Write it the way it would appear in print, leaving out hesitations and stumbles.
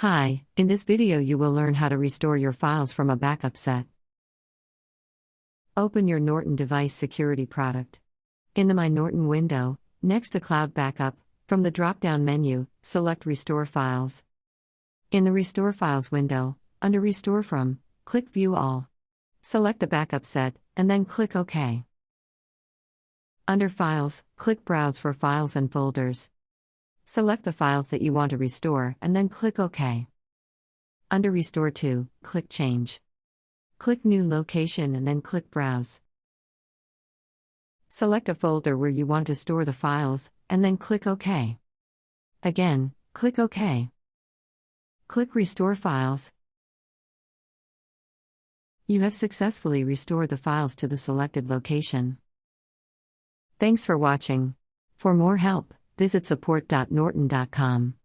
Hi, in this video you will learn how to restore your files from a backup set. Open your Norton device security product. In the My Norton window, next to Cloud Backup, from the drop-down menu, select Restore Files. In the Restore Files window, under Restore From, click View All. Select the backup set, and then click OK. Under Files, click Browse for files and folders. Select the files that you want to restore and then click OK. Under Restore To, click Change. Click New Location and then click Browse. Select a folder where you want to store the files, and then click OK. Again, click OK. Click Restore Files. You have successfully restored the files to the selected location. Thanks for watching. For more help, visit support.norton.com.